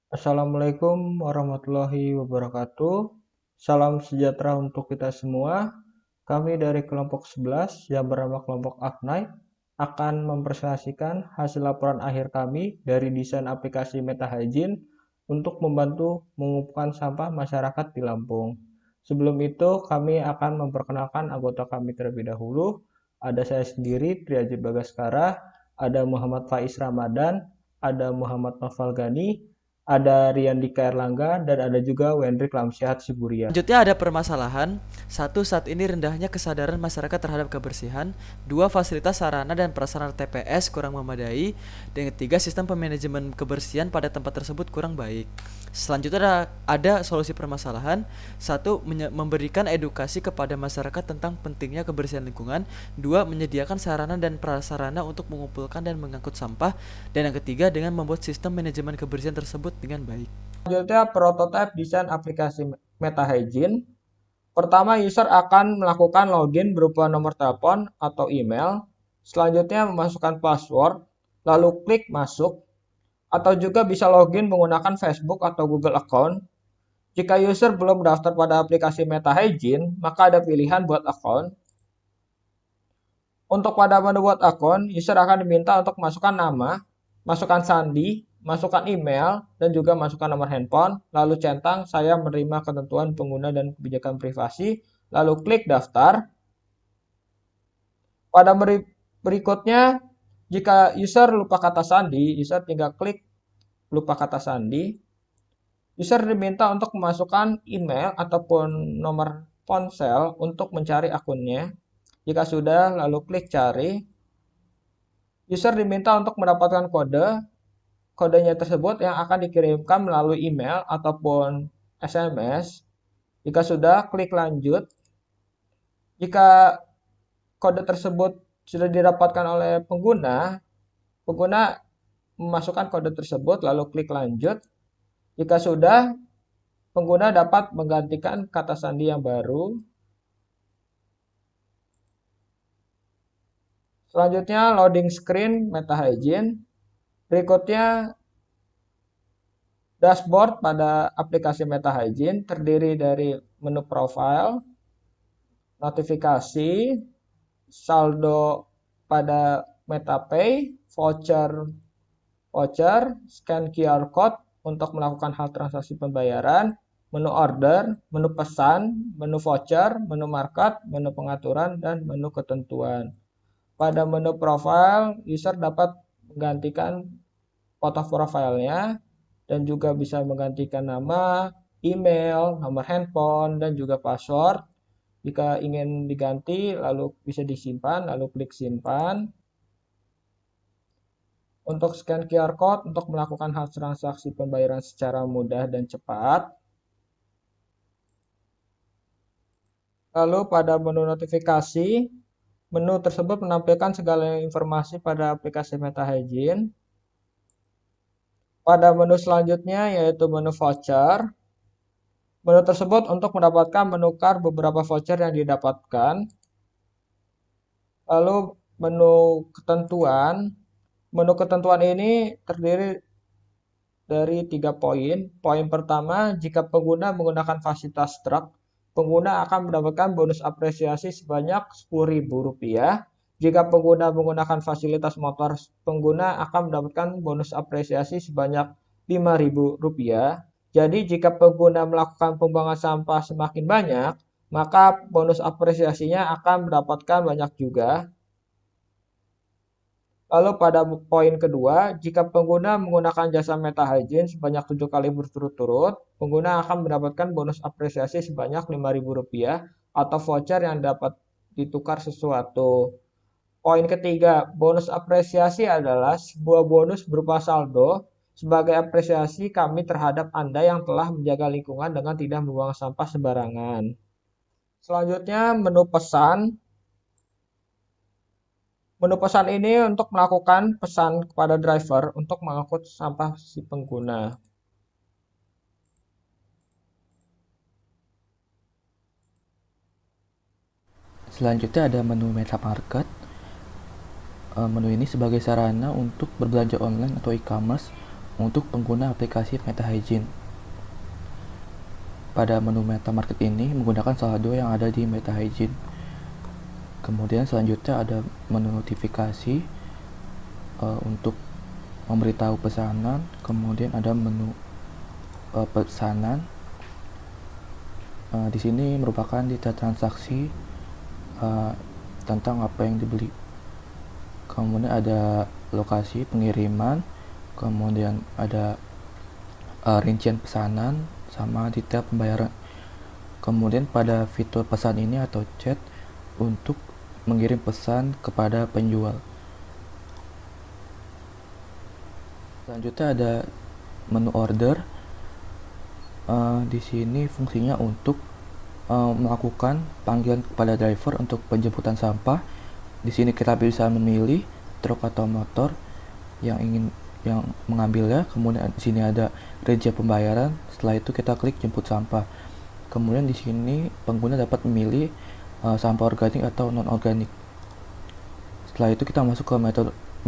Assalamualaikum warahmatullahi wabarakatuh. Salam sejahtera untuk kita semua. Kami dari kelompok 11 yang bernama kelompok Aknai akan mempresentasikan hasil laporan akhir kami dari desain aplikasi MetaHygiene untuk membantu mengumpulkan sampah masyarakat di Lampung. Sebelum itu, kami akan memperkenalkan anggota kami terlebih dahulu. Ada saya sendiri, Triaji Bagaskara, ada Muhammad Faiz Ramadan, ada Muhammad Noval Gani, ada Rian Dika Erlangga, dan ada juga Wendrik Lamsyah Siburia. Selanjutnya ada permasalahan. Satu, saat ini rendahnya kesadaran masyarakat terhadap kebersihan. Dua, fasilitas sarana dan prasarana TPS kurang memadai. Dan ketiga, sistem pemanajemen kebersihan pada tempat tersebut kurang baik. Selanjutnya ada solusi permasalahan. Satu, memberikan edukasi kepada masyarakat tentang pentingnya kebersihan lingkungan. Dua, menyediakan sarana dan prasarana untuk mengumpulkan dan mengangkut sampah. Dan yang ketiga, dengan membuat sistem manajemen kebersihan tersebut dengan baik. Selanjutnya, prototipe desain aplikasi MetaHygiene. Pertama, user akan melakukan login berupa nomor telepon atau email. Selanjutnya, memasukkan password, lalu klik masuk, atau juga bisa login menggunakan Facebook atau Google account. Jika user belum mendaftar pada aplikasi MetaHygiene, maka ada pilihan buat account. Untuk pada menu buat akun, user akan diminta untuk masukkan nama, masukkan sandi, masukkan email, dan juga masukkan nomor handphone, lalu centang saya menerima ketentuan pengguna dan kebijakan privasi, lalu klik daftar. Pada berikutnya, jika user lupa kata sandi, user tinggal klik lupa kata sandi. User diminta untuk memasukkan email ataupun nomor ponsel untuk mencari akunnya. Jika sudah, lalu klik cari. User diminta untuk mendapatkan kode. Kodenya tersebut yang akan dikirimkan melalui email ataupun SMS. Jika sudah, klik lanjut. Jika kode tersebut sudah didapatkan oleh pengguna, pengguna memasukkan kode tersebut lalu klik lanjut. Jika sudah, pengguna dapat menggantikan kata sandi yang baru. Selanjutnya, loading screen MetaHygiene. Berikutnya, dashboard pada aplikasi MetaHygiene terdiri dari menu profile, notifikasi, saldo pada MetaPay, voucher, scan QR code untuk melakukan hal transaksi pembayaran, menu order, menu pesan, menu voucher, menu market, menu pengaturan, dan menu ketentuan. Pada menu profile, user dapat menggantikan foto profilnya dan juga bisa menggantikan nama, email, nomor handphone, dan juga password. Jika ingin diganti, lalu bisa disimpan, lalu klik simpan. Untuk scan QR code untuk melakukan hal transaksi pembayaran secara mudah dan cepat. Lalu pada menu notifikasi, menu tersebut menampilkan segala informasi pada aplikasi MetaHygiene. Pada menu selanjutnya yaitu menu voucher. Menu tersebut untuk mendapatkan menukar beberapa voucher yang didapatkan. Lalu menu ketentuan. Menu ketentuan ini terdiri dari 3 poin. Poin pertama, jika pengguna menggunakan fasilitas truk, pengguna akan mendapatkan bonus apresiasi sebanyak Rp10.000. Jika pengguna menggunakan fasilitas motor, pengguna akan mendapatkan bonus apresiasi sebanyak Rp5.000. Jadi jika pengguna melakukan pembuangan sampah semakin banyak, maka bonus apresiasinya akan mendapatkan banyak juga. Lalu pada poin kedua, jika pengguna menggunakan jasa MetaHygiene sebanyak 7 kali berturut-turut, pengguna akan mendapatkan bonus apresiasi sebanyak Rp5.000 atau voucher yang dapat ditukar sesuatu. Poin ketiga, bonus apresiasi adalah sebuah bonus berupa saldo sebagai apresiasi kami terhadap Anda yang telah menjaga lingkungan dengan tidak membuang sampah sembarangan. Selanjutnya, menu pesan. Menu pesan ini untuk melakukan pesan kepada driver untuk mengangkut sampah si pengguna. Selanjutnya ada menu Meta Market. Menu ini sebagai sarana untuk berbelanja online atau e-commerce untuk pengguna aplikasi MetaHygiene. Pada menu MetaMarket ini menggunakan saldo yang ada di MetaHygiene. Kemudian selanjutnya ada menu notifikasi untuk memberitahu pesanan. Kemudian ada menu pesanan. Di sini merupakan data transaksi tentang apa yang dibeli. Kemudian ada lokasi pengiriman, kemudian ada rincian pesanan sama detail pembayaran. Kemudian pada fitur pesan ini atau chat untuk mengirim pesan kepada penjual. Selanjutnya ada menu order. Di sini fungsinya untuk melakukan panggilan kepada driver untuk penjemputan sampah. Di sini kita bisa memilih truk atau motor yang mengambilnya. Kemudian di sini ada rincian pembayaran. Setelah itu kita klik jemput sampah. Kemudian di sini pengguna dapat memilih sampah organik atau non organik. Setelah itu kita masuk ke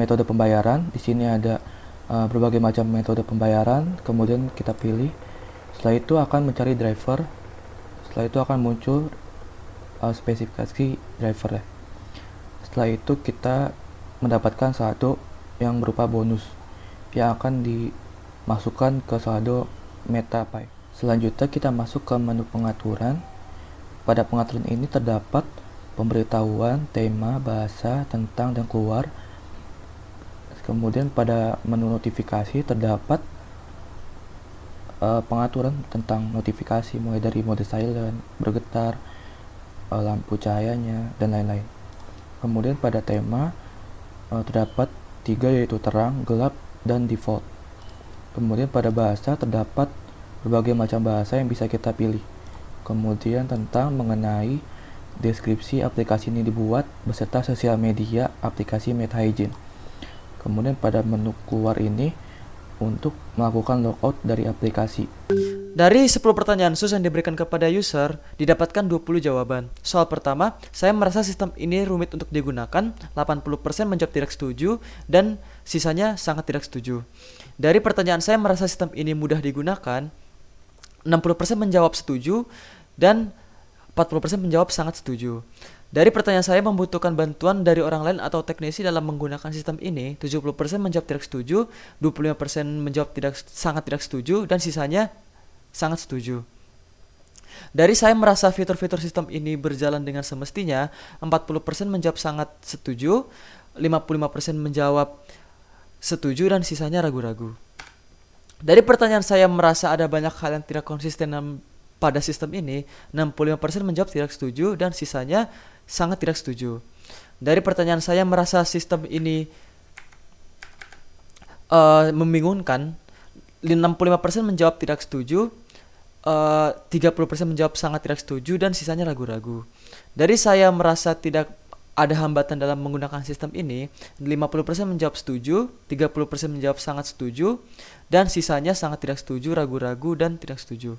metode pembayaran. Di sini ada berbagai macam metode pembayaran. Kemudian kita pilih. Setelah itu akan mencari driver. Setelah itu akan muncul spesifikasi driver ya. Setelah itu kita mendapatkan saldo yang berupa bonus yang akan dimasukkan ke saldo MetaPay. Selanjutnya kita masuk ke menu pengaturan. Pada pengaturan ini terdapat pemberitahuan, tema, bahasa, tentang, dan keluar. Kemudian pada menu notifikasi terdapat pengaturan tentang notifikasi mulai dari mode silent, bergetar, lampu cahayanya, dan lain-lain. Kemudian pada tema terdapat 3 yaitu terang, gelap, dan default. Kemudian pada bahasa terdapat berbagai macam bahasa yang bisa kita pilih. Kemudian tentang mengenai deskripsi aplikasi ini dibuat beserta sosial media aplikasi MetaHygiene. Kemudian pada menu keluar ini untuk melakukan logout dari aplikasi. Dari 10 pertanyaan sus yang diberikan kepada user, didapatkan 20 jawaban. Soal pertama, saya merasa sistem ini rumit untuk digunakan, 80% menjawab tidak setuju, dan sisanya sangat tidak setuju. Dari pertanyaan saya merasa sistem ini mudah digunakan, 60% menjawab setuju, dan 40% menjawab sangat setuju. Dari pertanyaan saya membutuhkan bantuan dari orang lain atau teknisi dalam menggunakan sistem ini, 70% menjawab tidak setuju, 25% menjawab sangat tidak setuju, dan sisanya sangat setuju. Dari saya merasa fitur-fitur sistem ini berjalan dengan semestinya, 40% menjawab sangat setuju, 55% menjawab setuju, dan sisanya ragu-ragu. Dari pertanyaan saya merasa ada banyak hal yang tidak konsisten pada sistem ini, 65% menjawab tidak setuju, dan sisanya sangat tidak setuju. Dari pertanyaan saya merasa sistem ini membingungkan, 65% menjawab tidak setuju, 30% menjawab sangat tidak setuju, dan sisanya ragu-ragu. Dari saya merasa tidak ada hambatan dalam menggunakan sistem ini, 50% menjawab setuju, 30% menjawab sangat setuju, dan sisanya sangat tidak setuju, ragu-ragu, dan tidak setuju.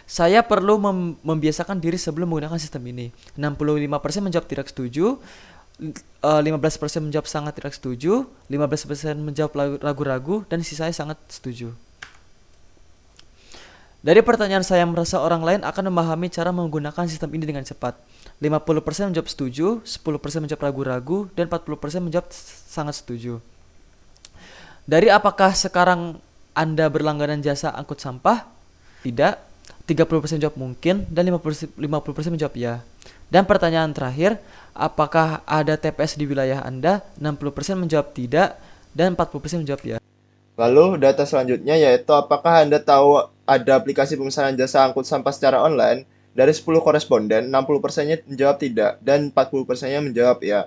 Saya perlu membiasakan diri sebelum menggunakan sistem ini. 65% menjawab tidak setuju, 15% menjawab sangat tidak setuju, 15% menjawab ragu-ragu, dan sisanya sangat setuju. Dari pertanyaan saya merasa orang lain akan memahami cara menggunakan sistem ini dengan cepat. 50% menjawab setuju, 10% menjawab ragu-ragu, dan 40% menjawab sangat setuju. Dari apakah sekarang Anda berlangganan jasa angkut sampah? Tidak. 30% jawab mungkin, dan 50% menjawab ya. Dan pertanyaan terakhir, apakah ada TPS di wilayah Anda? 60% menjawab tidak, dan 40% menjawab ya. Lalu data selanjutnya yaitu apakah Anda tahu ada aplikasi pemesanan jasa angkut sampah secara online? Dari 10 koresponden, 60%-nya menjawab tidak, dan 40%-nya menjawab ya.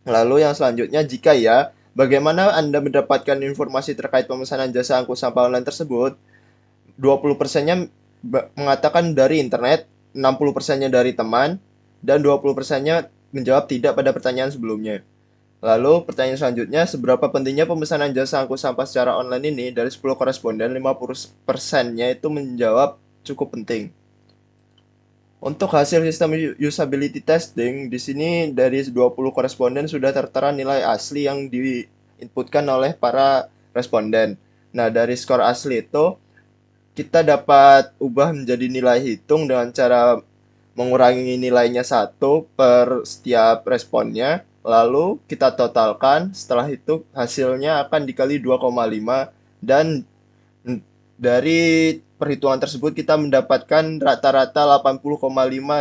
Lalu yang selanjutnya, jika ya, bagaimana Anda mendapatkan informasi terkait pemesanan jasa angkut sampah online tersebut? 20%-nya mengatakan dari internet, 60%-nya dari teman, dan 20%-nya menjawab tidak pada pertanyaan sebelumnya. Lalu pertanyaan selanjutnya, seberapa pentingnya pemesanan jasa angkut sampah secara online ini? Dari 10 koresponden, 50%-nya itu menjawab cukup penting. Untuk hasil sistem usability testing, di sini dari 20 koresponden sudah tertera nilai asli yang diinputkan oleh para responden. Nah, dari skor asli itu kita dapat ubah menjadi nilai hitung dengan cara mengurangi nilainya 1 per setiap responnya, lalu kita totalkan, setelah itu hasilnya akan dikali 2,5 dan dari perhitungan tersebut kita mendapatkan rata-rata 80,5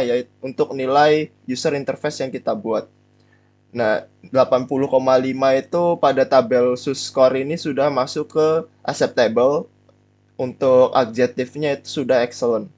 yaitu untuk nilai user interface yang kita buat. Nah, 80,5 itu pada tabel score ini sudah masuk ke acceptable, untuk adjektifnya itu sudah excellent.